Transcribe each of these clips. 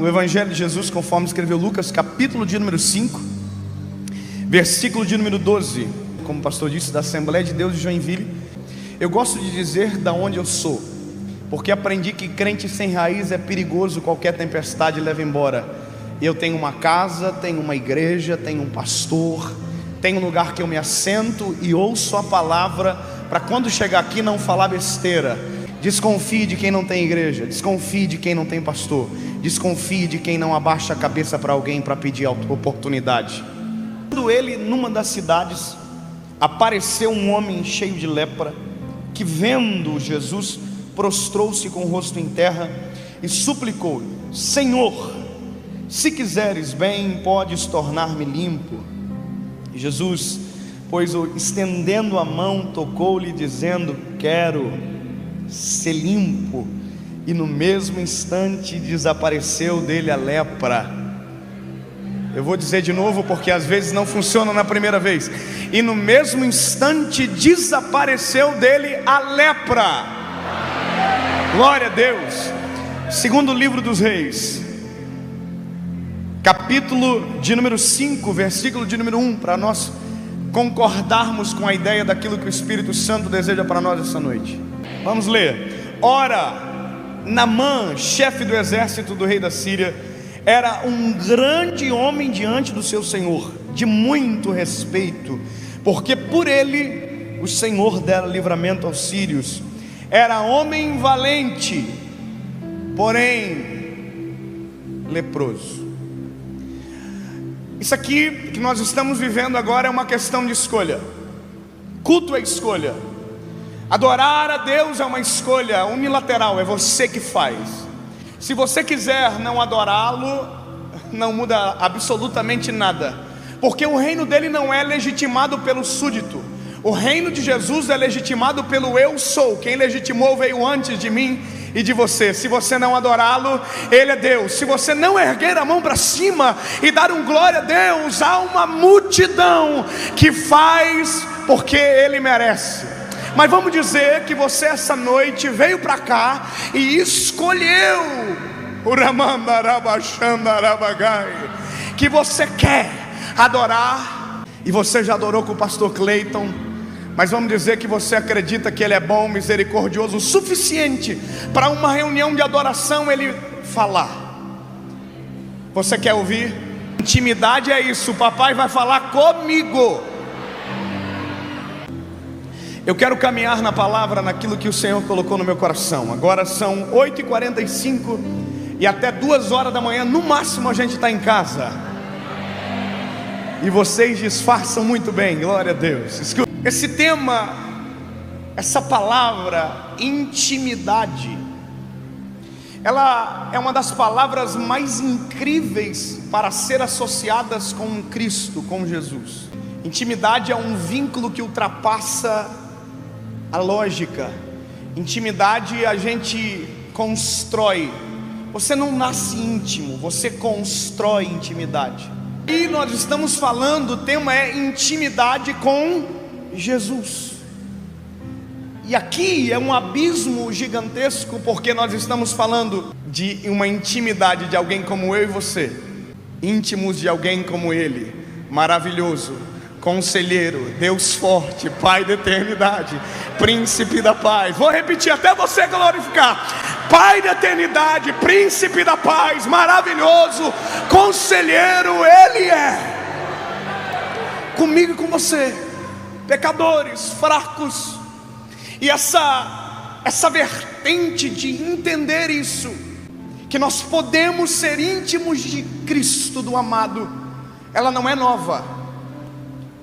no Evangelho de Jesus, conforme escreveu Lucas, capítulo de número 5, versículo de número 12. Como o pastor disse, da Assembleia de Deus de Joinville. Eu gosto de dizer da onde eu sou, porque aprendi que crente sem raiz é perigoso, qualquer tempestade leva embora. Eu tenho uma casa, tenho uma igreja, tenho um pastor, tenho um lugar que eu me assento e ouço a palavra, para quando chegar aqui não falar besteira. Desconfie de quem não tem igreja, desconfie de quem não tem pastor, desconfie de quem não abaixa a cabeça para alguém para pedir oportunidade. Quando ele, numa das cidades, apareceu um homem cheio de lepra, que vendo Jesus, prostrou-se com o rosto em terra e suplicou-lhe: Senhor, se quiseres bem, podes tornar-me limpo. E Jesus, pois estendendo a mão, tocou-lhe, dizendo: quero ser limpo. E no mesmo instante desapareceu dele a lepra. Eu vou dizer de novo, porque às vezes não funciona na primeira vez. E no mesmo instante desapareceu dele a lepra. Glória a Deus. Segundo livro dos Reis, capítulo de número 5, versículo de número 1, para nós concordarmos com a ideia daquilo que o Espírito Santo deseja para nós essa noite. Vamos ler. Ora, Naamã, chefe do exército do rei da Síria, era um grande homem diante do seu Senhor, de muito respeito, porque por ele o Senhor dera livramento aos sírios. Era homem valente, porém leproso. Isso aqui que nós estamos vivendo agora é uma questão de escolha. Culto é escolha. Adorar a Deus é uma escolha unilateral, é você que faz. Se você quiser não adorá-lo, não muda absolutamente nada, porque o reino dele não é legitimado pelo súdito. O reino de Jesus é legitimado pelo eu sou. Quem legitimou veio antes de mim e de você. Se você não adorá-lo, ele é Deus. Se você não erguer a mão para cima e dar um glória a Deus, há uma multidão que faz porque ele merece. Mas vamos dizer que você essa noite veio para cá e escolheu que você quer adorar, e você já adorou com o pastor Cleiton, mas vamos dizer que você acredita que ele é bom, misericordioso o suficiente para uma reunião de adoração ele falar. Você quer ouvir? Intimidade é isso, o papai vai falar comigo. Eu quero caminhar na palavra, naquilo que o Senhor colocou no meu coração. Agora são 8h45 e até 2 horas da manhã, no máximo, a gente está em casa. E vocês disfarçam muito bem, glória a Deus. Escuta. Esse tema, essa palavra, intimidade, ela é uma das palavras mais incríveis para ser associadas com Cristo, com Jesus. Intimidade é um vínculo que ultrapassa a lógica. Intimidade a gente constrói. Você não nasce íntimo, você constrói intimidade. E nós estamos falando, o tema é intimidade com Jesus. E aqui é um abismo gigantesco, porque nós estamos falando de uma intimidade de alguém como eu e você, íntimos de alguém como Ele, maravilhoso, Conselheiro, Deus forte, Pai da eternidade, Príncipe da paz. Vou repetir até você glorificar. Pai da eternidade, Príncipe da paz, maravilhoso, Conselheiro, Ele é. Comigo e com você, pecadores, fracos. E essa vertente de entender isso, que nós podemos ser íntimos de Cristo, do amado, ela não é nova.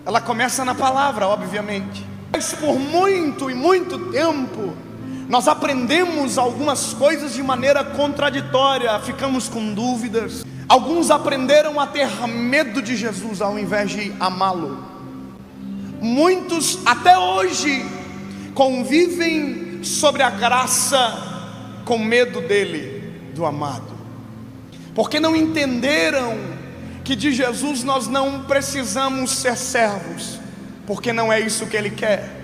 Ela começa na palavra, obviamente. Mas por muito e muito tempo nós aprendemos algumas coisas de maneira contraditória, ficamos com dúvidas. Alguns aprenderam a ter medo de Jesus ao invés de amá-lo. Muitos até hoje convivem sobre a graça com medo dele, do amado, porque não entenderam que de Jesus nós não precisamos ser servos, porque não é isso que Ele quer.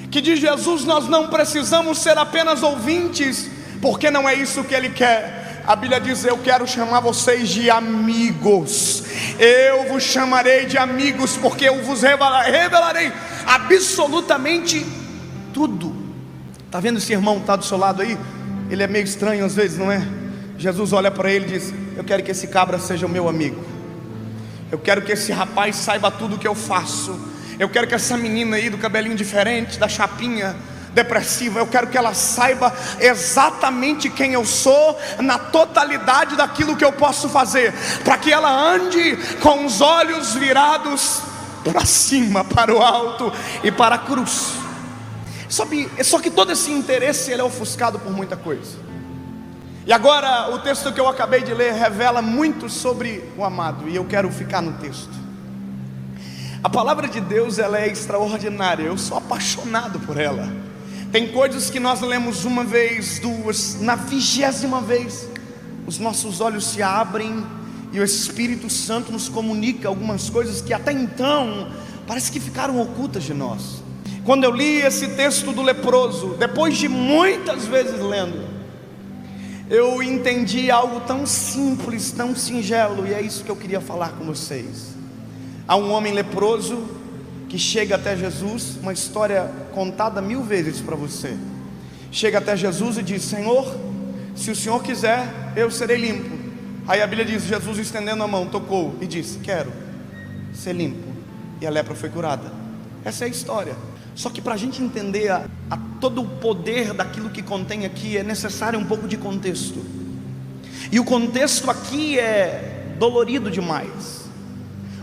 Que de Jesus nós não precisamos ser apenas ouvintes, porque não é isso que Ele quer. A Bíblia diz: eu quero chamar vocês de amigos. Eu vos chamarei de amigos, porque eu vos revelarei absolutamente tudo. Está vendo esse irmão que está do seu lado aí? Ele é meio estranho às vezes, não é? Jesus olha para ele e diz: eu quero que esse cabra seja o meu amigo. Eu quero que esse rapaz saiba tudo o que eu faço. Eu quero que essa menina aí do cabelinho diferente, da chapinha depressiva, eu quero que ela saiba exatamente quem eu sou, na totalidade daquilo que eu posso fazer, para que ela ande com os olhos virados para cima, para o alto e para a cruz. Só que todo esse interesse, ele é ofuscado por muita coisa. E agora o texto que eu acabei de ler revela muito sobre o amado, e eu quero ficar no texto. A palavra de Deus, ela é extraordinária. Eu sou apaixonado por ela. Tem coisas que nós lemos uma vez, duas, na 20ª vez os nossos olhos se abrem e o Espírito Santo nos comunica algumas coisas que até então parece que ficaram ocultas de nós. Quando eu li esse texto do leproso, depois de muitas vezes lendo, eu entendi algo tão simples, tão singelo, e é isso que eu queria falar com vocês. Há um homem leproso que chega até Jesus, uma história contada 1000 vezes para você. Chega até Jesus e diz: Senhor, se o Senhor quiser, eu serei limpo. Aí a Bíblia diz: Jesus estendendo a mão, tocou e disse: quero ser limpo. E a lepra foi curada. Essa é a história. Só que para a gente entender a todo o poder daquilo que contém aqui, é necessário um pouco de contexto. E o contexto aqui é dolorido demais.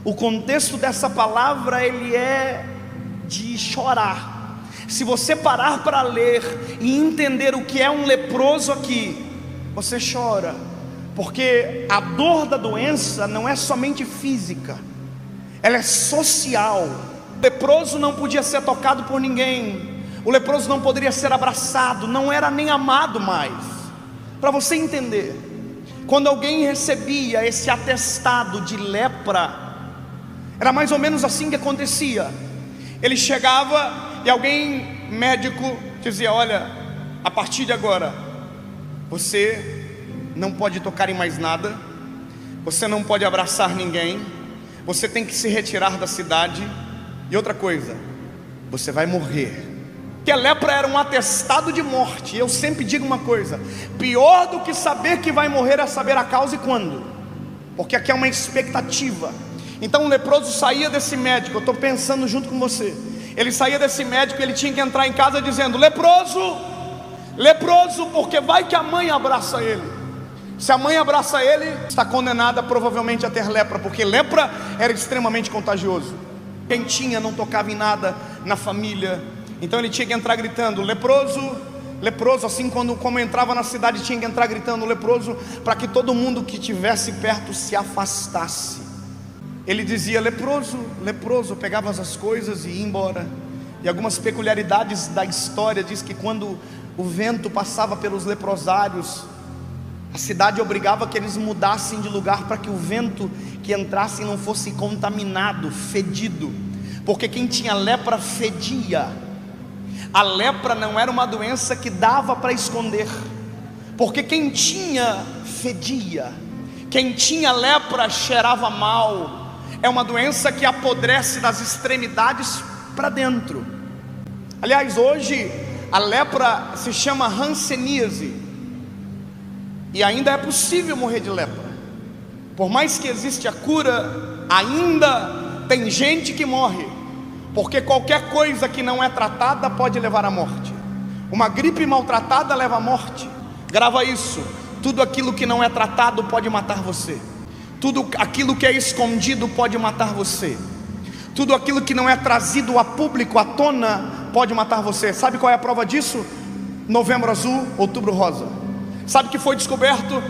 O contexto dessa palavra, ele é de chorar. Se você parar para ler e entender o que é um leproso aqui, você chora, porque a dor da doença não é somente física, ela é social. O leproso não podia ser tocado por ninguém, o leproso não poderia ser abraçado, não era nem amado mais. Para você entender, quando alguém recebia esse atestado de lepra, era mais ou menos assim que acontecia. Ele chegava e alguém, médico, dizia: olha, a partir de agora, você não pode tocar em mais nada, você não pode abraçar ninguém, você tem que se retirar da cidade. E outra coisa, você vai morrer. Que a lepra era um atestado de morte. Eu sempre digo uma coisa: pior do que saber que vai morrer é saber a causa e quando, porque aqui é uma expectativa. Então o leproso saía desse médico, eu estou pensando junto com você. Ele saía desse médico e ele tinha que entrar em casa dizendo: leproso, leproso, porque vai que a mãe abraça ele. Se a mãe abraça ele, está condenada provavelmente a ter lepra, porque lepra era extremamente contagioso. Quem tinha não tocava em nada na família. Então ele tinha que entrar gritando: leproso, leproso. Assim como entrava na cidade, tinha que entrar gritando: leproso, para que todo mundo que estivesse perto se afastasse. Ele dizia: leproso, leproso, pegava as coisas e ia embora. E algumas peculiaridades da história diz que quando o vento passava pelos leprosários, a cidade obrigava que eles mudassem de lugar, para que o vento que entrasse não fosse contaminado, fedido, porque quem tinha lepra fedia. A lepra não era uma doença que dava para esconder, porque quem tinha fedia, quem tinha lepra cheirava mal. É uma doença que apodrece das extremidades para dentro. Aliás, hoje a lepra se chama hanseníase, e ainda é possível morrer de lepra. Por mais que exista a cura, ainda tem gente que morre, porque qualquer coisa que não é tratada pode levar à morte. Uma gripe maltratada leva à morte. Grava isso: tudo aquilo que não é tratado pode matar você. Tudo aquilo que é escondido pode matar você. Tudo aquilo que não é trazido a público, à tona, pode matar você. Sabe qual é a prova disso? Novembro Azul, Outubro Rosa. Sabe que foi descoberto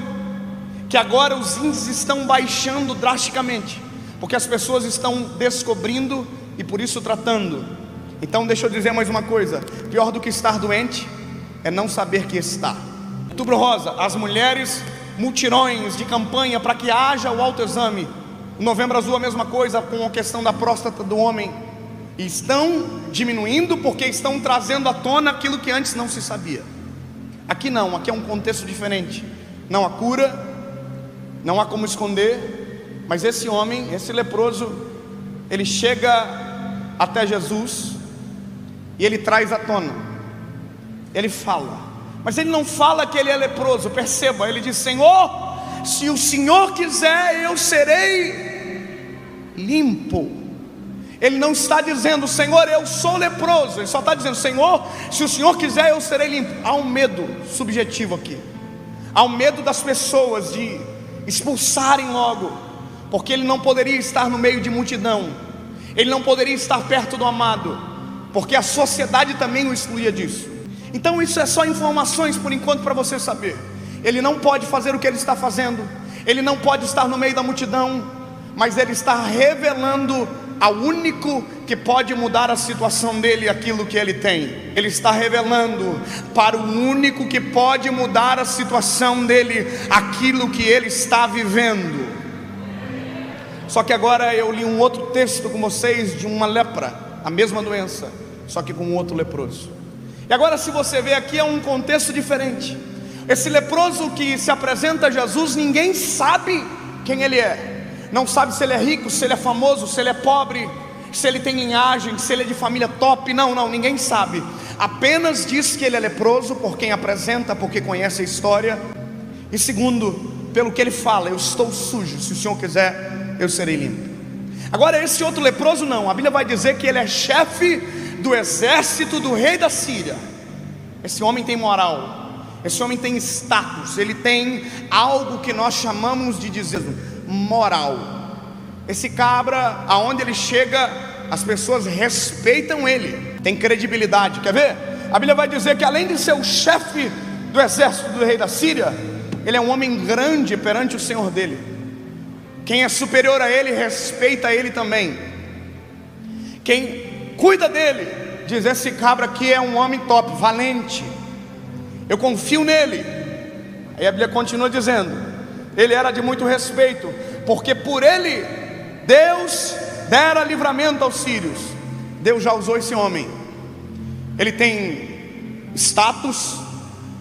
que agora os índices estão baixando drasticamente, porque as pessoas estão descobrindo e por isso tratando. Então deixa eu dizer mais uma coisa: pior do que estar doente é não saber que está. Outubro Rosa, as mulheres, mutirões de campanha para que haja o autoexame. O Novembro Azul a mesma coisa, com a questão da próstata do homem. E estão diminuindo porque estão trazendo à tona aquilo que antes não se sabia. Aqui não, aqui é um contexto diferente. não há cura, não há como esconder. Mas esse homem, esse leproso, ele chega até Jesus e ele traz à tona, ele fala, mas ele não fala que ele é leproso, perceba, ele diz: Senhor, se o Senhor quiser, eu serei limpo. Ele não está dizendo: Senhor, eu sou leproso. Ele só está dizendo: Senhor, se o Senhor quiser, eu serei limpo. Há um medo subjetivo aqui, há um medo das pessoas de expulsarem logo, porque ele não poderia estar no meio de multidão, ele não poderia estar perto do amado, porque a sociedade também o excluía disso. Então isso é só informações por enquanto para você saber. Ele não pode fazer o que ele está fazendo, ele não pode estar no meio da multidão, mas ele está revelando ao único que pode mudar a situação dele, aquilo que ele tem. Ele está revelando para o único que pode mudar a situação dele, aquilo que ele está vivendo. Só que agora eu li um outro texto com vocês de uma lepra, a mesma doença, só que com um outro leproso. E agora, se você vê aqui, é um contexto diferente. Esse leproso que se apresenta a Jesus, ninguém sabe quem ele é. Não sabe se ele é rico, se ele é famoso, se ele é pobre, se ele tem linhagem, se ele é de família top. Não, ninguém sabe. Apenas diz que ele é leproso por quem apresenta, porque conhece a história. E segundo, pelo que ele fala: eu estou sujo, se o Senhor quiser, eu serei limpo. Agora esse outro leproso não, a Bíblia vai dizer que ele é chefe do exército do rei da Síria. Esse homem tem moral, esse homem tem status, ele tem algo que nós chamamos de dizer moral. Esse cabra, aonde ele chega, as pessoas respeitam ele, tem credibilidade. Quer ver? A Bíblia vai dizer que além de ser o chefe do exército do rei da Síria, ele é um homem grande perante o Senhor dele. Quem é superior a ele, respeita ele também. Quem cuida dele, diz: esse cabra aqui é um homem top, valente, eu confio nele. Aí a Bíblia continua dizendo: ele era de muito respeito, porque por ele Deus dera livramento aos sírios. Deus já usou esse homem. Ele tem status,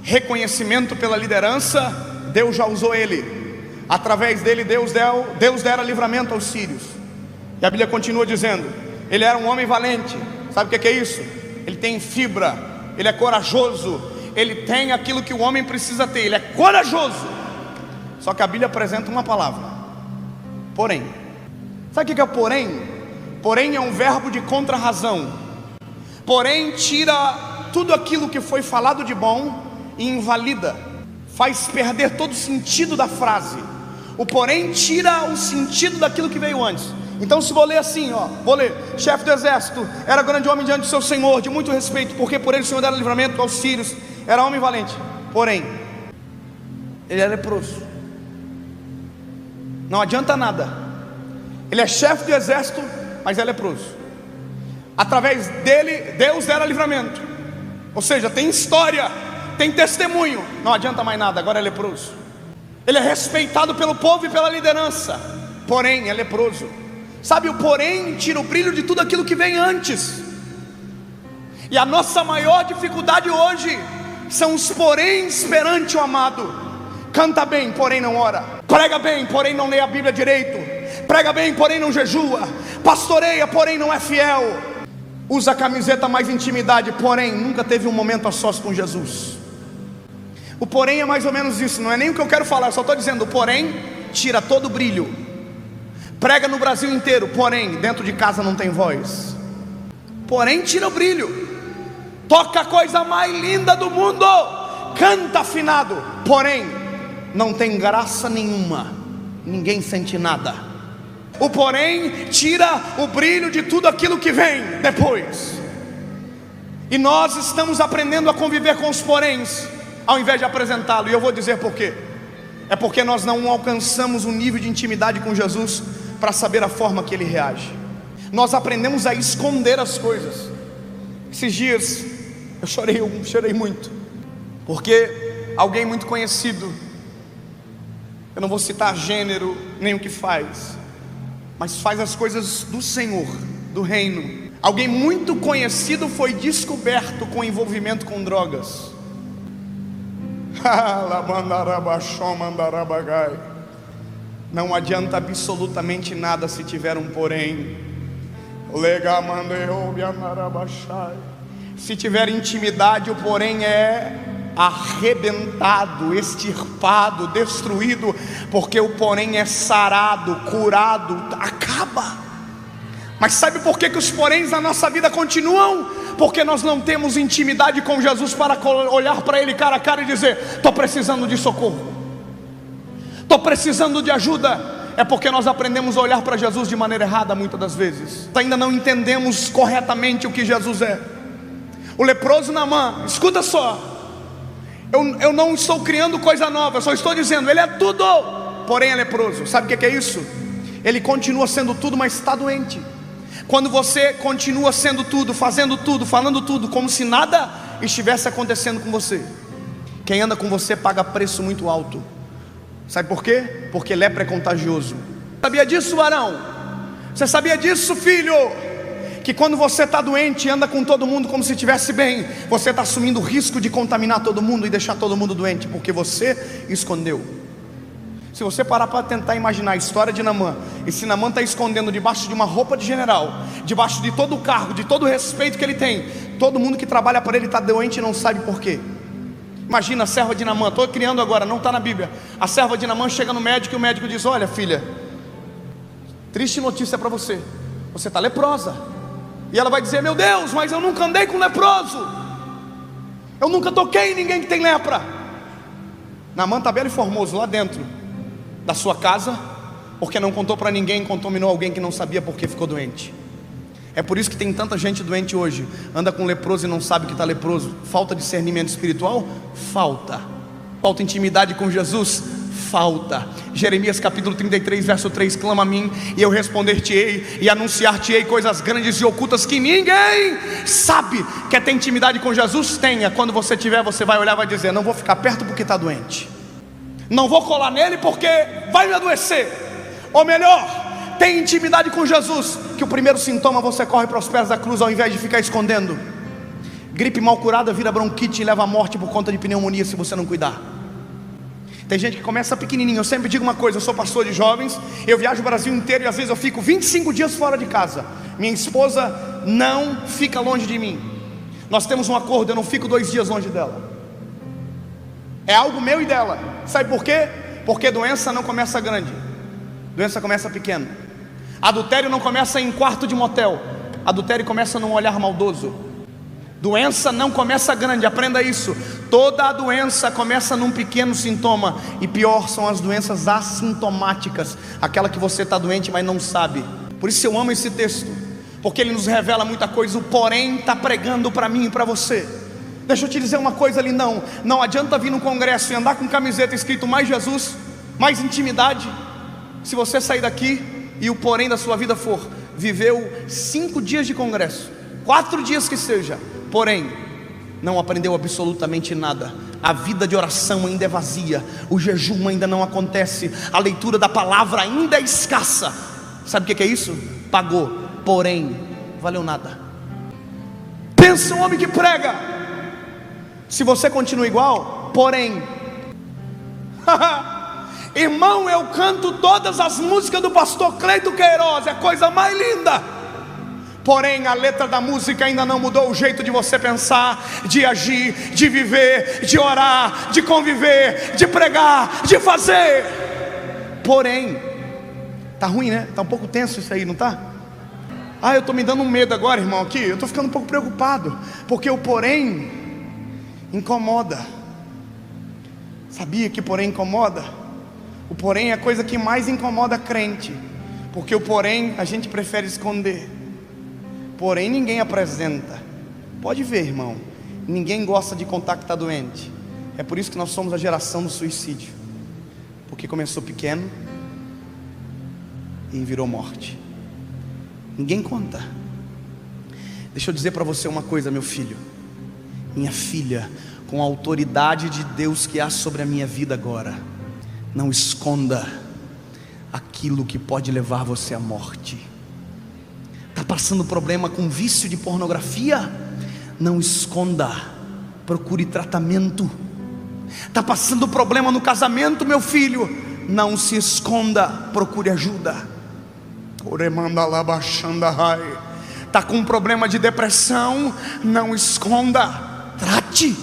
reconhecimento pela liderança. Deus já usou ele. Através dele Deus dera livramento aos sírios. E a Bíblia continua dizendo: ele era um homem valente. Sabe o que é isso? Ele tem fibra, ele é corajoso, ele tem aquilo que o homem precisa ter, ele é corajoso. Só que a Bíblia apresenta uma palavra: porém. Sabe o que é porém? Porém é um verbo de contra-razão. Porém tira tudo aquilo que foi falado de bom e invalida, faz perder todo o sentido da frase. O porém tira o sentido daquilo que veio antes. Então se vou ler assim, vou ler: chefe do exército, era grande homem diante do seu senhor, de muito respeito, porque por ele o Senhor dera livramento aos sírios. Era homem valente, porém ele é leproso. Não adianta nada. Ele é chefe do exército, mas é leproso. Através dele Deus dera livramento, ou seja, tem história, tem testemunho. Não adianta mais nada, agora é leproso. Ele é respeitado pelo povo e pela liderança, porém é leproso. Sabe, o porém tira o brilho de tudo aquilo que vem antes. E a nossa maior dificuldade hoje são os poréns perante o amado. Canta bem, porém não ora. Prega bem, porém não lê a Bíblia direito. Prega bem, porém não jejua. Pastoreia, porém não é fiel. Usa a camiseta mais intimidade, porém nunca teve um momento a sós com Jesus. O porém é mais ou menos isso. Não é nem o que eu quero falar, eu só estou dizendo: o porém tira todo o brilho. Prega no Brasil inteiro, porém dentro de casa não tem voz. Porém tira o brilho. Toca a coisa mais linda do mundo, canta afinado, porém não tem graça nenhuma, ninguém sente nada. O porém tira o brilho de tudo aquilo que vem depois. E nós estamos aprendendo a conviver com os poréns, ao invés de apresentá-lo. E eu vou dizer por quê. É porque nós não alcançamos um nível de intimidade com Jesus para saber a forma que ele reage. Nós aprendemos a esconder as coisas. Esses dias eu chorei muito, porque alguém muito conhecido, eu não vou citar gênero nem o que faz, mas faz as coisas do Senhor, do reino. Alguém muito conhecido foi descoberto com envolvimento com drogas. Não adianta absolutamente nada se tiver um porém. Se tiver intimidade, o porém é arrebentado, extirpado, destruído, porque o porém é sarado, curado, acaba. Mas sabe por que os poréns na nossa vida continuam? Porque nós não temos intimidade com Jesus para olhar para Ele cara a cara e dizer: estou precisando de socorro, estou precisando de ajuda. É porque nós aprendemos a olhar para Jesus de maneira errada muitas das vezes. Ainda não entendemos corretamente o que Jesus é. O leproso Naamã, escuta só, eu não estou criando coisa nova, eu só estou dizendo, ele é tudo, porém é leproso. Sabe o que é isso? Ele continua sendo tudo, mas está doente. Quando você continua sendo tudo, fazendo tudo, falando tudo, como se nada estivesse acontecendo com você, quem anda com você paga preço muito alto. Sabe por quê? Porque lepra é contagioso. Sabia disso, Arão? Você sabia disso, filho? Que quando você está doente e anda com todo mundo como se estivesse bem, você está assumindo o risco de contaminar todo mundo e deixar todo mundo doente, porque você escondeu. Se você parar para tentar imaginar a história de Naamã, e se Naamã está escondendo debaixo de uma roupa de general, debaixo de todo o cargo, de todo o respeito que ele tem, todo mundo que trabalha para ele está doente e não sabe por quê. Imagina a serva de Naamã, estou criando agora, não está na Bíblia. A serva de Naamã chega no médico e o médico diz: olha filha, triste notícia para você, você está leprosa. E ela vai dizer: meu Deus, mas eu nunca andei com leproso, eu nunca toquei em ninguém que tem lepra. Naamã está belo e formoso lá dentro da sua casa, porque não contou para ninguém, contaminou alguém que não sabia porque ficou doente. É por isso que tem tanta gente doente hoje, anda com leproso e não sabe que está leproso. Falta discernimento espiritual? Falta intimidade com Jesus? Falta. Jeremias capítulo 33 verso 3: clama a mim e eu responder-te-ei e anunciar-te-ei coisas grandes e ocultas que ninguém sabe. Quer ter intimidade com Jesus? Tenha. Quando você tiver, você vai olhar e vai dizer: não vou ficar perto porque está doente, não vou colar nele porque vai me adoecer. Ou melhor, tem intimidade com Jesus, que o primeiro sintoma você corre para os pés da cruz ao invés de ficar escondendo. Gripe mal curada vira bronquite e leva à morte por conta de pneumonia se você não cuidar. Tem gente que começa pequenininho. Eu sempre digo uma coisa, eu sou pastor de jovens, eu viajo o Brasil inteiro e às vezes eu fico 25 dias fora de casa. Minha esposa não fica longe de mim. Nós temos um acordo, eu não fico 2 dias longe dela. É algo meu e dela. Sabe por quê? Porque doença não começa grande, doença começa pequena. Adultério não começa em quarto de motel, adultério começa num olhar maldoso. Doença não começa grande, aprenda isso. Toda a doença começa num pequeno sintoma. E pior são as doenças assintomáticas, aquela que você está doente mas não sabe. Por isso eu amo esse texto, porque ele nos revela muita coisa. O porém está pregando para mim e para você. Deixa eu te dizer uma coisa, lindão. Não adianta vir no congresso e andar com camiseta escrito mais Jesus, mais intimidade, se você sair daqui e o porém da sua vida for: viveu 5 dias de congresso, 4 dias que seja, porém não aprendeu absolutamente nada. A vida de oração ainda é vazia, o jejum ainda não acontece, a leitura da palavra ainda é escassa. Sabe o que é isso? Pagou, porém valeu nada. Pensa um homem que prega. Se você continua igual, porém irmão, eu canto todas as músicas do pastor Cleito Queiroz, é a coisa mais linda. Porém a letra da música ainda não mudou o jeito de você pensar, de agir, de viver, de orar, de conviver, de pregar, de fazer. Porém, tá ruim, né? Tá um pouco tenso isso aí, não tá? Eu tô me dando um medo agora, irmão, aqui. Eu tô ficando um pouco preocupado, porque o porém incomoda. Sabia que porém incomoda? O porém é a coisa que mais incomoda crente, porque o porém a gente prefere esconder. Porém ninguém apresenta. Pode ver, irmão, ninguém gosta de contar que está doente. É por isso que nós somos a geração do suicídio, porque começou pequeno e virou morte. Ninguém conta. Deixa eu dizer para você uma coisa, meu filho, minha filha, com a autoridade de Deus que há sobre a minha vida agora, não esconda aquilo que pode levar você à morte. Está passando problema com vício de pornografia? Não esconda, procure tratamento. Está passando problema no casamento, meu filho? Não se esconda, procure ajuda. Está com um problema de depressão? Não esconda, trate.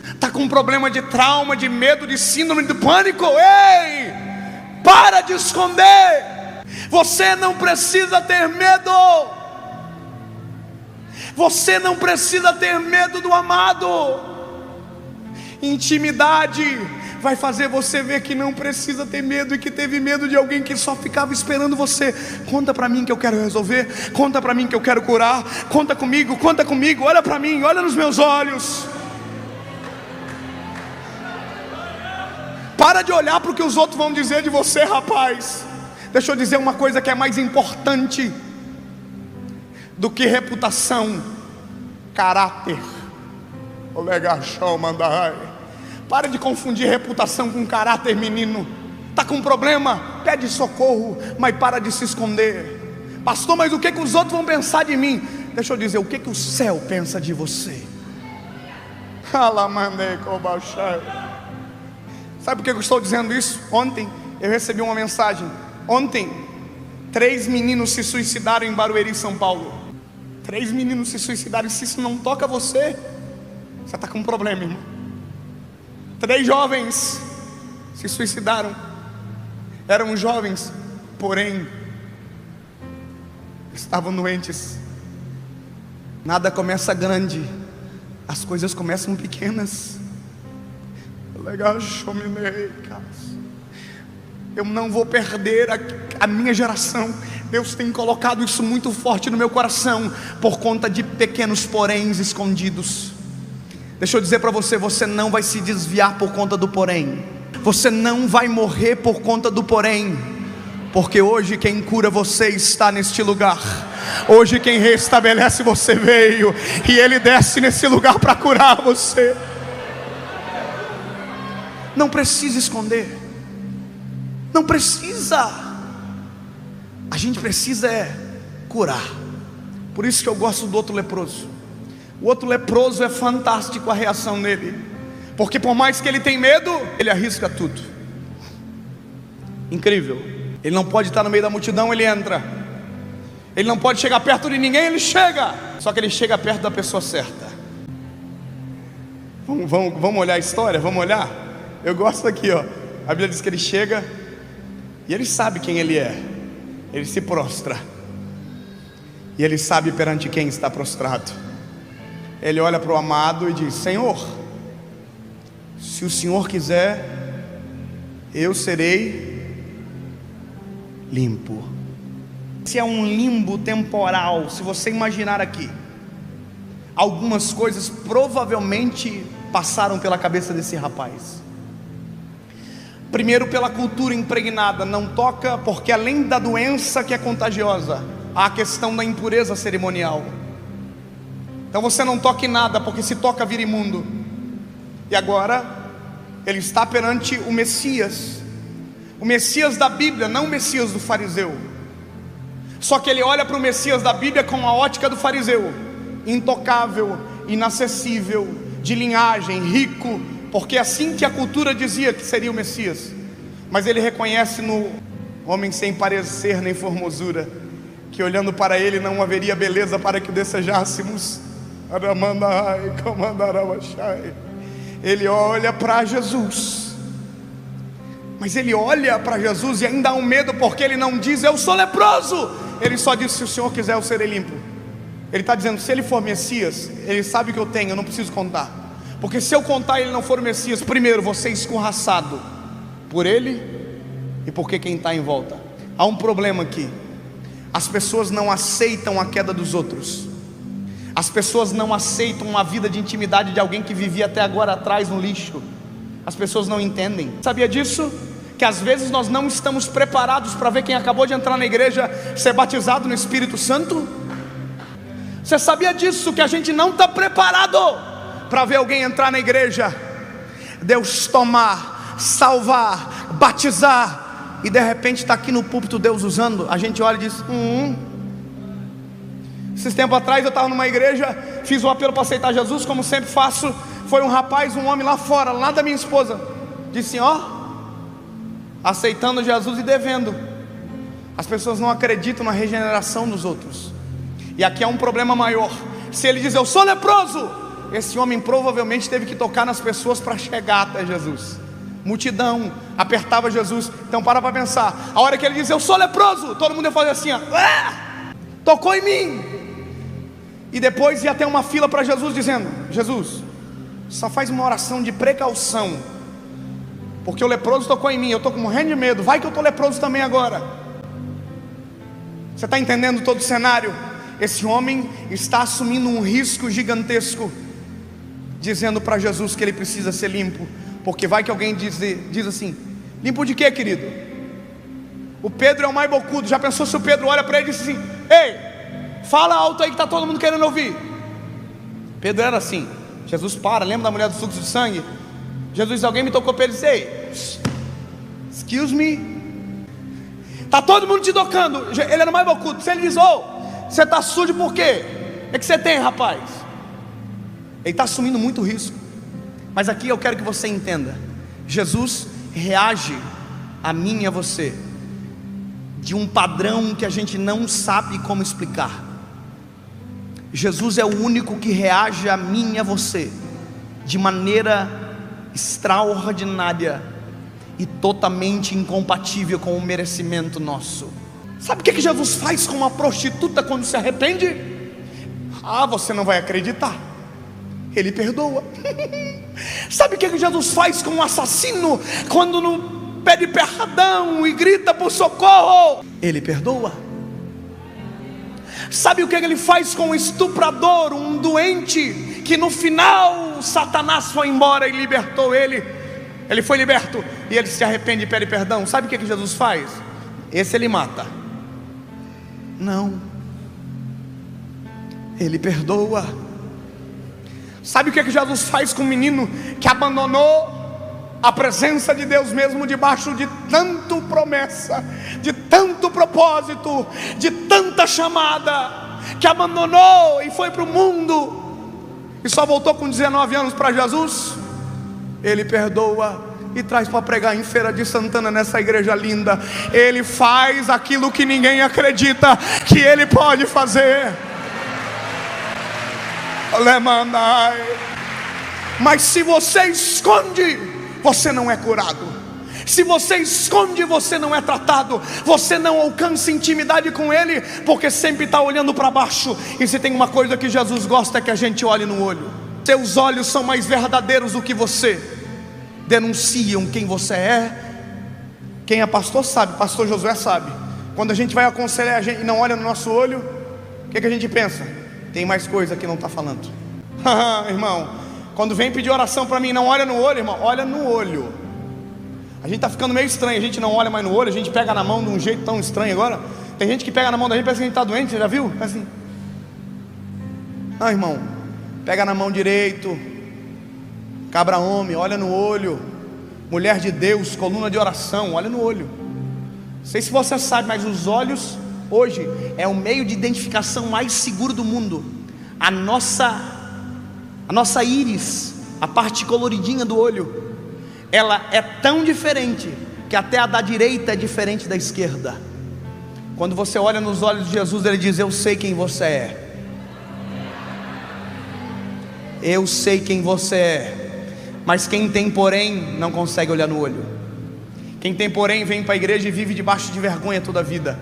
Está com um problema de trauma, de medo, de síndrome do pânico? Ei, para de esconder. Você não precisa ter medo. Você não precisa ter medo do amado. Intimidade vai fazer você ver que não precisa ter medo, e que teve medo de alguém que só ficava esperando você. Conta para mim que eu quero resolver, conta para mim que eu quero curar, conta comigo, olha para mim, olha nos meus olhos. Para de olhar para o que os outros vão dizer de você, rapaz. Deixa eu dizer uma coisa que é mais importante do que reputação: caráter. Para de confundir reputação com caráter, menino. Está com problema? Pede socorro, mas para de se esconder. Pastor, mas o que os outros vão pensar de mim? Deixa eu dizer, o que o céu pensa de você? Sabe por que eu estou dizendo isso? Ontem eu recebi uma mensagem. Ontem 3 meninos se suicidaram em Barueri, São Paulo. 3 meninos se suicidaram. Se isso não toca você, você está com um problema, irmão. 3 jovens se suicidaram. Eram jovens, porém estavam doentes. Nada começa grande, as coisas começam pequenas. Eu não vou perder a minha geração. Deus tem colocado isso muito forte no meu coração, por conta de pequenos poréns escondidos. Deixa eu dizer para você, você não vai se desviar por conta do porém. Você não vai morrer por conta do porém. Porque hoje quem cura você está neste lugar. Hoje quem restabelece você veio, e Ele desce nesse lugar para curar você. Não precisa esconder. Não precisa. A gente precisa curar. Por isso que eu gosto do outro leproso. O outro leproso é fantástico a reação dele, porque por mais que ele tenha medo, ele arrisca tudo. Incrível. Ele não pode estar no meio da multidão, ele entra. Ele não pode chegar perto de ninguém, ele chega. Só que ele chega perto da pessoa certa. Vamos olhar a história? Vamos olhar? Eu gosto aqui, ó. A Bíblia diz que ele chega e ele sabe quem ele é. Ele se prostra, e ele sabe perante quem está prostrado. Ele olha para o amado e diz: Senhor, se o Senhor quiser, eu serei limpo. Se é um limbo temporal, se você imaginar aqui, algumas coisas provavelmente passaram pela cabeça desse rapaz. Primeiro, pela cultura impregnada, não toca, porque além da doença que é contagiosa, há a questão da impureza cerimonial. Então você não toca em nada, porque se toca vira imundo. E agora ele está perante o Messias da Bíblia, não o Messias do fariseu. Só que ele olha para o Messias da Bíblia com a ótica do fariseu: intocável, inacessível, de linhagem, rico, porque é assim que a cultura dizia que seria o Messias. Mas ele reconhece no homem sem parecer nem formosura, que olhando para ele não haveria beleza para que o desejássemos. Ele olha para Jesus, mas ele olha para Jesus e ainda há um medo, porque ele não diz: eu sou leproso. Ele só diz: se o Senhor quiser, eu serei limpo. Ele está dizendo: se ele for Messias, ele sabe o que eu tenho, eu não preciso contar. Porque se eu contar e ele não for o Messias, primeiro você é escorraçado por ele e porque quem está em volta. Há um problema aqui: as pessoas não aceitam a queda dos outros. As pessoas não aceitam uma vida de intimidade de alguém que vivia até agora atrás no lixo. As pessoas não entendem. Sabia disso? Que às vezes nós não estamos preparados para ver quem acabou de entrar na igreja ser batizado no Espírito Santo? Você sabia disso? Que a gente não está preparado para ver alguém entrar na igreja, Deus tomar, salvar, batizar, e de repente está aqui no púlpito Deus usando. A gente olha e diz: Esses tempos atrás eu estava numa igreja, fiz um apelo para aceitar Jesus, como sempre faço. Foi um rapaz, um homem lá fora, lá da minha esposa, disse: ó, aceitando Jesus e devendo. As pessoas não acreditam na regeneração dos outros. E aqui há um problema maior. Se ele diz: eu sou leproso, esse homem provavelmente teve que tocar nas pessoas para chegar até Jesus. Multidão apertava Jesus. Então para pensar. A hora que ele diz: eu sou leproso, todo mundo ia fazer assim, ó, tocou em mim. E depois ia ter uma fila para Jesus, dizendo: Jesus, só faz uma oração de precaução, porque o leproso tocou em mim, eu estou morrendo de medo, vai que eu estou leproso também agora. Você está entendendo todo o cenário? Esse homem está assumindo um risco gigantesco, dizendo para Jesus que ele precisa ser limpo. Porque vai que alguém diz assim: limpo de quê, querido? O Pedro é o mais bocudo. Já pensou se o Pedro olha para ele e diz assim: ei, fala alto aí que está todo mundo querendo ouvir. Pedro era assim. Jesus para, lembra da mulher do fluxo de sangue? Jesus diz: alguém me tocou. Pedro diz: ei, excuse me. Está todo mundo te tocando. Ele era o mais bocudo. Se ele diz: ô, você está sujo por quê? O que você tem, rapaz? Ele está assumindo muito risco. Mas aqui eu quero que você entenda: Jesus reage a mim e a você de um padrão que a gente não sabe como explicar. Jesus é o único que reage a mim e a você de maneira extraordinária e totalmente incompatível com o merecimento nosso. Sabe o que Jesus faz com uma prostituta quando se arrepende? Ah, você não vai acreditar. Ele perdoa. Sabe o que Jesus faz com um assassino quando não pede perdão e grita por socorro? Ele perdoa. Sabe o que ele faz com um estuprador, um doente, que no final Satanás foi embora e libertou ele? Ele foi liberto e ele se arrepende e pede perdão. Sabe o que Jesus faz? Esse ele mata. Não, ele perdoa. Sabe o que Jesus faz com um menino que abandonou a presença de Deus mesmo debaixo de tanta promessa, de tanto propósito, de tanta chamada, que abandonou e foi para o mundo e só voltou com 19 anos para Jesus? Ele perdoa e traz para pregar em Feira de Santana, nessa igreja linda. Ele faz aquilo que ninguém acredita que ele pode fazer. Mas se você esconde, você não é curado. Se você esconde, você não é tratado. Você não alcança intimidade com ele, porque sempre está olhando para baixo. E se tem uma coisa que Jesus gosta, é que a gente olhe no olho. Seus olhos são mais verdadeiros do que você. Denunciam quem você é. Quem é pastor sabe, pastor Josué sabe. Quando a gente vai aconselhar a gente e não olha no nosso olho, o que a gente pensa? Tem mais coisa que não está falando. Irmão, quando vem pedir oração para mim, não olha no olho, irmão, olha no olho. A gente está ficando meio estranho, a gente não olha mais no olho, a gente pega na mão de um jeito tão estranho agora. Tem gente que pega na mão da gente, parece que a gente está doente, você já viu? Assim. Não, irmão, pega na mão direito. Cabra homem, olha no olho. Mulher de Deus, coluna de oração, olha no olho. Não sei se você sabe, mas os olhos hoje é o meio de identificação mais seguro do mundo. A nossa íris, a parte coloridinha do olho, ela é tão diferente que até a da direita é diferente da esquerda. Quando você olha nos olhos de Jesus, ele diz: eu sei quem você é. Eu sei quem você é. Mas quem tem porém não consegue olhar no olho. Quem tem porém vem para a igreja e vive debaixo de vergonha toda a vida.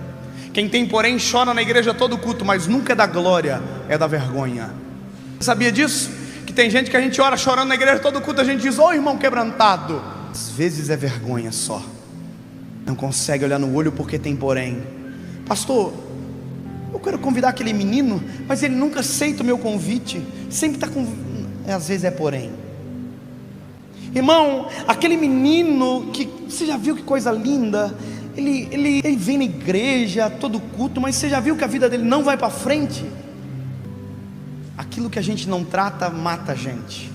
Quem tem porém chora na igreja todo culto, mas nunca é da glória, é da vergonha. Você sabia disso? Que tem gente que a gente ora chorando na igreja todo culto, a gente diz: ô irmão quebrantado. Às vezes é vergonha só. Não consegue olhar no olho porque tem porém. Pastor, eu quero convidar aquele menino, mas ele nunca aceita o meu convite. Sempre está com... Às vezes é porém. Irmão, aquele menino que você já viu que coisa linda, ele vem na igreja todo culto, mas você já viu que a vida dele não vai para frente? Aquilo que a gente não trata mata a gente.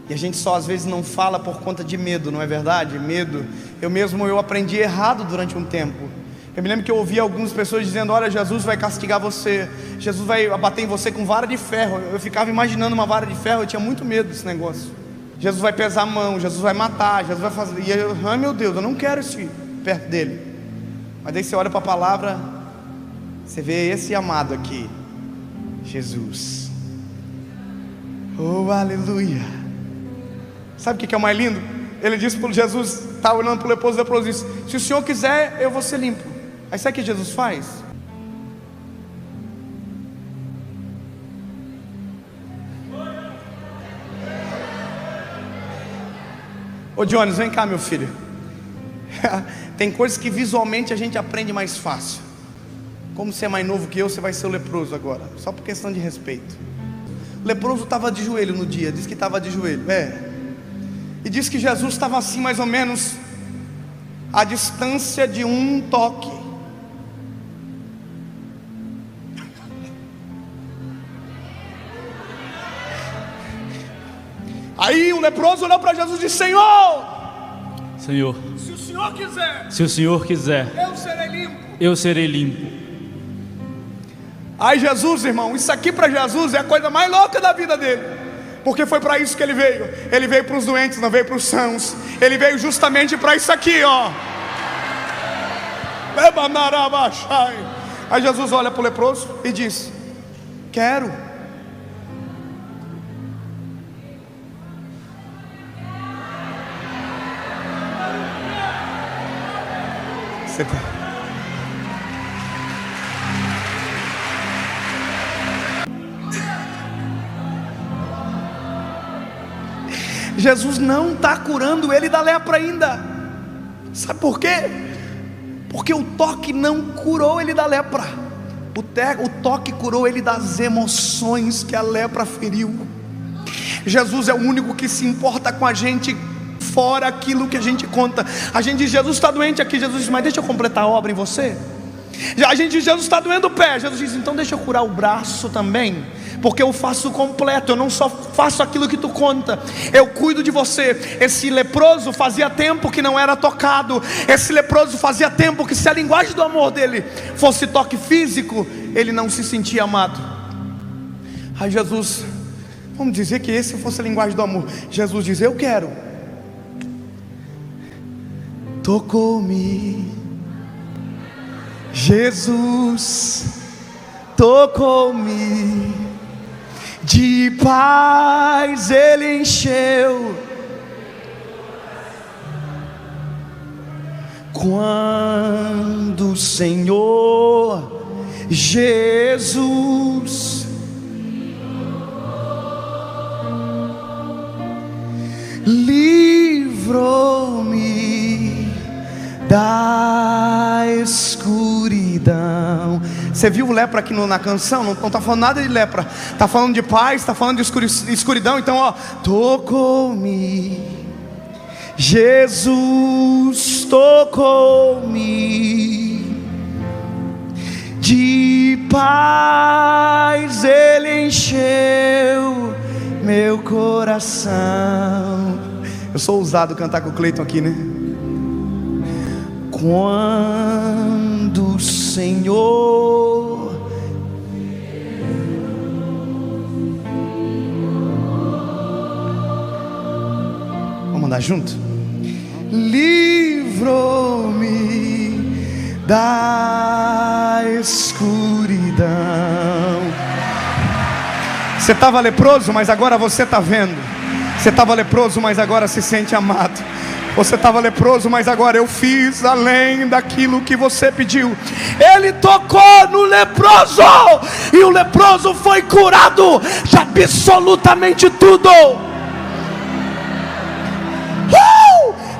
E a gente só às vezes não fala por conta de medo, não é verdade? Medo. Eu aprendi errado durante um tempo. Eu me lembro que eu ouvi algumas pessoas dizendo: olha, Jesus vai castigar você, Jesus vai bater em você com vara de ferro. Eu ficava imaginando uma vara de ferro, eu tinha muito medo desse negócio. Jesus vai pesar a mão, Jesus vai matar, Jesus vai fazer. E eu, ai meu Deus, eu não quero isso perto dele. Mas daí você olha para a palavra, você vê esse amado aqui, Jesus. Oh, aleluia. Sabe o que é o mais lindo? Ele disse para Jesus, está olhando para o leproso disse: se o Senhor quiser, eu vou ser limpo. Aí sabe o que Jesus faz? Ô Jones, vem cá, meu filho. Tem coisas que visualmente a gente aprende mais fácil. Como você é mais novo que eu, você vai ser o leproso agora, só por questão de respeito. O leproso estava de joelho no dia, diz que estava de joelho, e diz que Jesus estava assim mais ou menos a distância de um toque. Aí o leproso olhou para Jesus e disse: Senhor, se o Senhor quiser, eu serei limpo. Aí Jesus, irmão, isso aqui para Jesus é a coisa mais louca da vida dele, porque foi para isso que ele veio. Ele veio para os doentes, não veio para os sãos. Ele veio justamente para isso aqui, ó. Aí Jesus olha para o leproso e diz: quero. Você tá... Jesus não está curando ele da lepra ainda. Sabe por quê? Porque o toque não curou ele da lepra. O toque curou ele das emoções que a lepra feriu. Jesus é o único que se importa com a gente, fora aquilo que a gente conta. A gente diz: Jesus está doente aqui. Jesus diz: mas deixa eu completar a obra em você. A gente diz: Jesus está doendo o pé. Jesus diz: então deixa eu curar o braço também, porque eu faço completo. Eu não só faço aquilo que tu conta, eu cuido de você. Esse leproso fazia tempo que não era tocado. Esse leproso fazia tempo que, se a linguagem do amor dele fosse toque físico, ele não se sentia amado. Aí Jesus, vamos dizer que esse fosse a linguagem do amor. Jesus diz: eu quero. Tocou-me, Jesus tocou-me, de paz ele encheu. Quando o Senhor Jesus livrou-me da escuridão. Você viu o lepra aqui na canção? Não está falando nada de lepra, está falando de paz, está falando de escuridão. Então, ó, tocou-me, Jesus tocou-me, de paz ele encheu meu coração. Eu sou ousado cantar com o Cleiton aqui, né? Quando o Senhor vamos andar junto? Livrou-me da escuridão. Você estava leproso, mas agora você está vendo. Você estava leproso, mas agora se sente amado. Você estava leproso, mas agora eu fiz além daquilo que você pediu. Ele tocou no leproso, e o leproso foi curado de absolutamente tudo.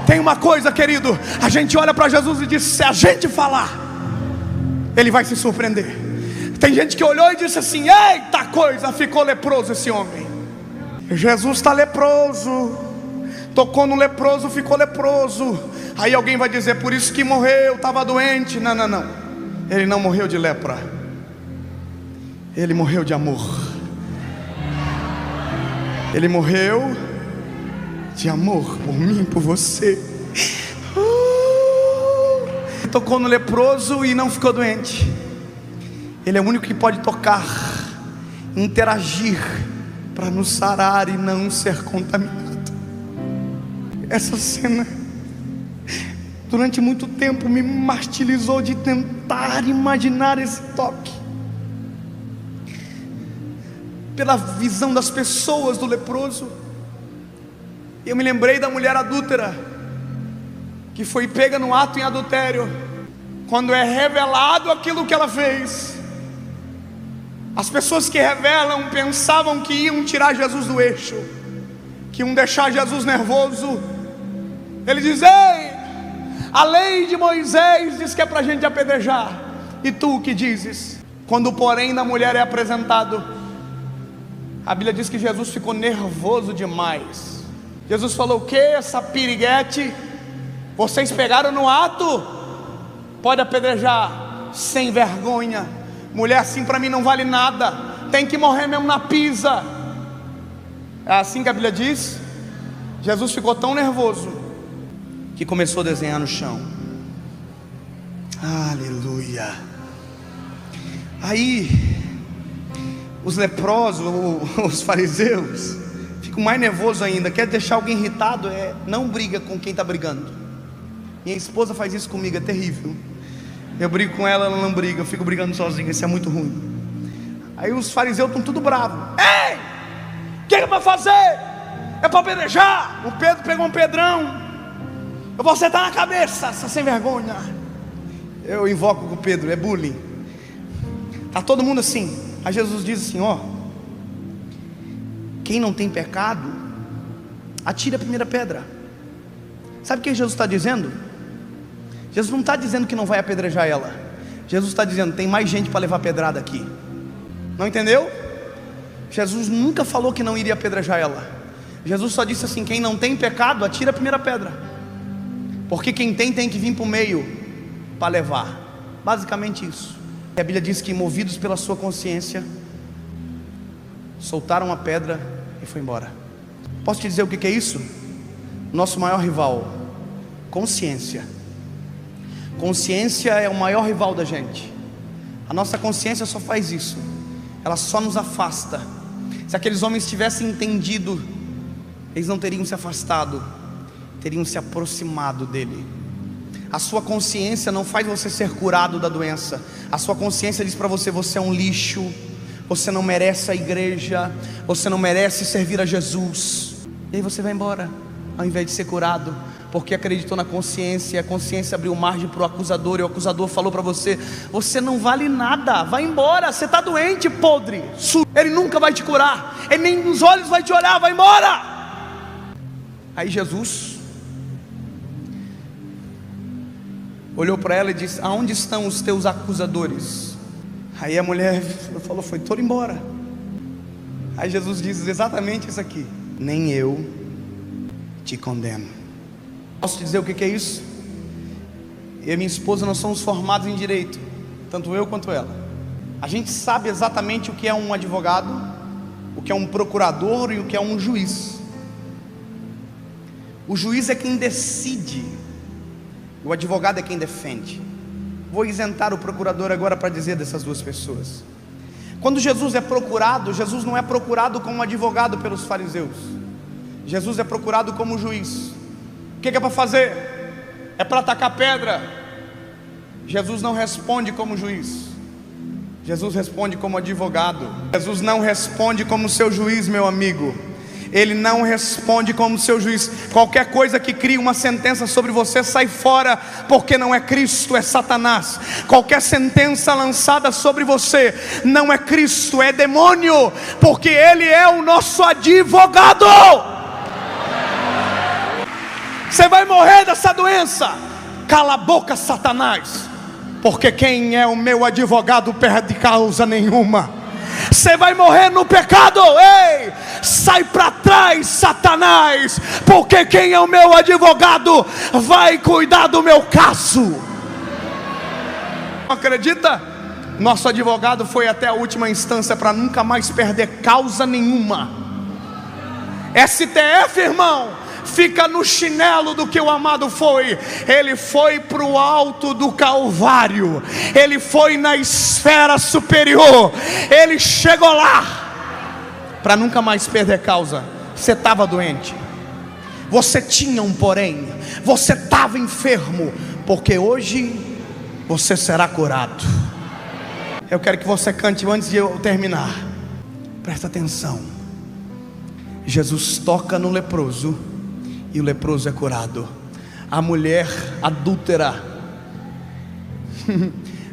Tem uma coisa, querido, a gente olha para Jesus e diz: se a gente falar, ele vai se surpreender. Tem gente que olhou e disse assim: eita coisa, ficou leproso esse homem. Jesus está leproso, tocou no leproso, ficou leproso. Aí alguém vai dizer: por isso que morreu, estava doente. Não, não, não. Ele não morreu de lepra, ele morreu de amor. Ele morreu de amor por mim, por você. tocou no leproso e não ficou doente. Ele é o único que pode tocar, interagir, para nos sarar e não ser contaminado. Essa cena, durante muito tempo, me martirizou de tentar imaginar esse toque. Pela visão das pessoas do leproso, eu me lembrei da mulher adúltera, que foi pega no ato em adultério. Quando é revelado aquilo que ela fez, as pessoas que revelam pensavam que iam tirar Jesus do eixo, que iam deixar Jesus nervoso. Ele diz: ei, a lei de Moisés diz que é para a gente apedrejar, e tu o que dizes? Quando o porém da mulher é apresentado, a Bíblia diz que Jesus ficou nervoso demais. Jesus falou: o que? Essa piriguete, vocês pegaram no ato? Pode apedrejar, sem vergonha. Mulher assim para mim não vale nada, tem que morrer mesmo na pisa. É assim que a Bíblia diz. Jesus ficou tão nervoso que começou a desenhar no chão. Aleluia. Aí os leprosos, os fariseus, ficam mais nervosos ainda. Quer deixar alguém irritado? Não briga com quem está brigando. Minha esposa faz isso comigo, é terrível. Eu brigo com ela, ela não briga, eu fico brigando sozinho, isso é muito ruim. Aí os fariseus estão tudo bravos. Ei, o que é para fazer? É para apedrejar. O Pedro pegou um pedrão. Eu vou acertar na cabeça, essa sem vergonha. Eu invoco com o Pedro, é bullying. Está todo mundo assim. Aí Jesus diz assim: ó, quem não tem pecado, atire a primeira pedra. Sabe o que Jesus está dizendo? Jesus não está dizendo que não vai apedrejar ela. Jesus está dizendo: tem mais gente para levar pedrada aqui. Não entendeu? Jesus nunca falou que não iria apedrejar ela. Jesus só disse assim: quem não tem pecado, atira a primeira pedra. Porque quem tem que vir para o meio para levar. Basicamente isso. A Bíblia diz que, movidos pela sua consciência, soltaram a pedra e foi embora. Posso te dizer o que é isso? Nosso maior rival, consciência. Consciência é o maior rival da gente. A nossa consciência só faz isso. Ela só nos afasta. Se aqueles homens tivessem entendido, eles não teriam se afastado, teriam se aproximado dele. A sua consciência não faz você ser curado da doença. A sua consciência diz para você: você é um lixo, você não merece a igreja, você não merece servir a Jesus. E aí você vai embora, ao invés de ser curado, porque acreditou na consciência. E a consciência abriu margem para o acusador, e o acusador falou para você: você não vale nada, vai embora, você está doente, podre. Ele nunca vai te curar, ele nem nos olhos vai te olhar, vai embora. Aí Jesus olhou para ela e disse: aonde estão os teus acusadores? Aí a mulher falou: foi todo embora. Aí Jesus diz exatamente isso aqui: nem eu te condeno. Posso te dizer o que é isso? Eu e minha esposa, nós somos formados em direito, tanto eu quanto ela. A gente sabe exatamente o que é um advogado, o que é um procurador e o que é um juiz. O juiz é quem decide, o advogado é quem defende. Vou isentar o procurador agora para dizer dessas duas pessoas. Quando Jesus é procurado, Jesus não é procurado como advogado pelos fariseus. Jesus é procurado como juiz. O que é para fazer? É para atacar pedra. Jesus não responde como juiz, Jesus responde como advogado. Jesus não responde como seu juiz, meu amigo. Ele não responde como seu juiz. Qualquer coisa que crie uma sentença sobre você, sai fora, porque não é Cristo, é Satanás. Qualquer sentença lançada sobre você não é Cristo, é demônio, porque Ele é o nosso advogado. Você vai morrer dessa doença. Cala a boca, Satanás, porque quem é o meu advogado perde causa nenhuma. Você vai morrer no pecado. Ei, sai para trás, Satanás, porque quem é o meu advogado vai cuidar do meu caso. Acredita? Nosso advogado foi até a última instância para nunca mais perder causa nenhuma. STF, irmão, fica no chinelo do que o amado foi. Ele foi para o alto do Calvário, ele foi na esfera superior, ele chegou lá para nunca mais perder causa. Você estava doente, você tinha um porém, você estava enfermo, porque hoje você será curado. Eu quero que você cante antes de eu terminar. Presta atenção. Jesus toca no leproso e o leproso é curado. A mulher adúltera,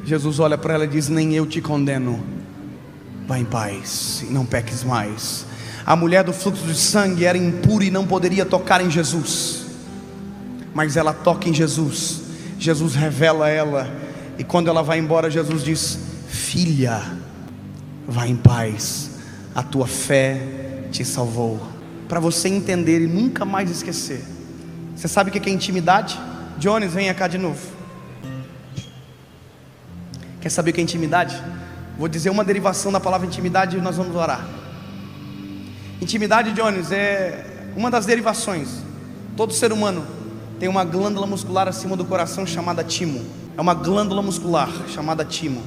Jesus olha para ela e diz: nem eu te condeno, vá em paz e não peques mais. A mulher do fluxo de sangue era impura e não poderia tocar em Jesus, mas ela toca em Jesus. Jesus revela ela, e quando ela vai embora, Jesus diz: filha, vá em paz, a tua fé te salvou. Para você entender e nunca mais esquecer. Você sabe o que é intimidade? Jones, venha cá de novo. Quer saber o que é intimidade? Vou dizer uma derivação da palavra intimidade e nós vamos orar. Intimidade, Jones, é uma das derivações. Todo ser humano tem uma glândula muscular acima do coração chamada timo. É uma glândula muscular chamada timo.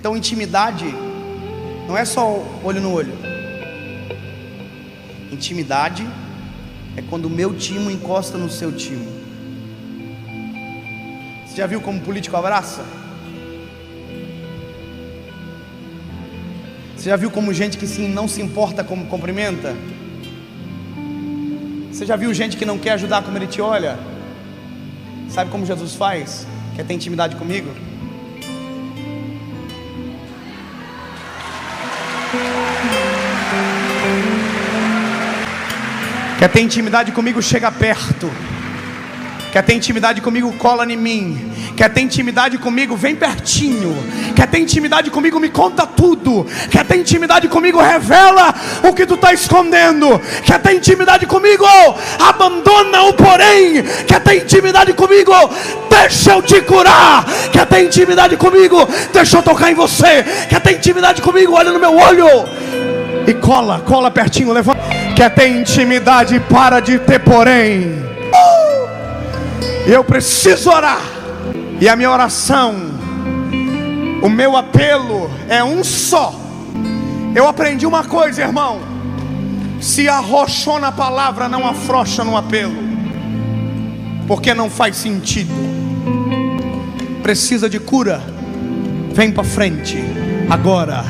Então intimidade não é só olho no olho. Intimidade é quando o meu timo encosta no seu timo. Você já viu como político abraça? Você já viu como gente que não se importa como cumprimenta? Você já viu gente que não quer ajudar como ele te olha? Sabe como Jesus faz? Quer ter intimidade comigo? Quer ter intimidade comigo? Chega perto. Quer ter intimidade comigo? Cola em mim. Quer ter intimidade comigo? Vem pertinho. Quer ter intimidade comigo? Me conta tudo. Quer ter intimidade comigo? Revela o que tu está escondendo. Quer ter intimidade comigo? Abandona o porém. Quer ter intimidade comigo? Deixa eu te curar. Quer ter intimidade comigo? Deixa eu tocar em você. Quer ter intimidade comigo? Olha no meu olho e cola pertinho, levanta. Quer ter intimidade? Para de ter porém. Eu preciso orar. E a minha oração, o meu apelo é um só. Eu aprendi uma coisa, irmão: se arrochou na palavra, não afrouxa no apelo, porque não faz sentido. Precisa de cura? Vem para frente agora.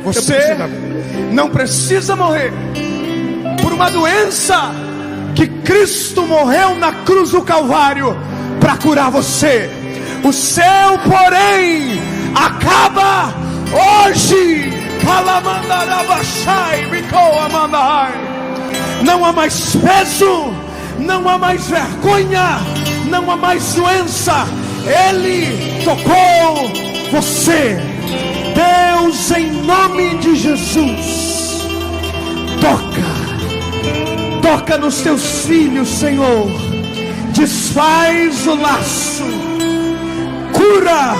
Você não precisa morrer por uma doença que Cristo morreu na cruz do Calvário para curar você. O seu porém acaba hoje. Não há mais peso, não há mais vergonha, não há mais doença. Ele tocou você. Deus, em nome de Jesus, toca nos teus filhos, Senhor. Desfaz o laço, cura,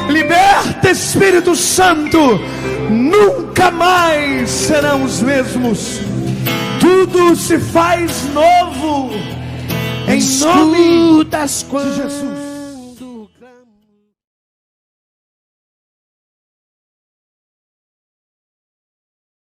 liberta, Espírito Santo. Nunca mais serão os mesmos. Tudo se faz novo em nome de Jesus.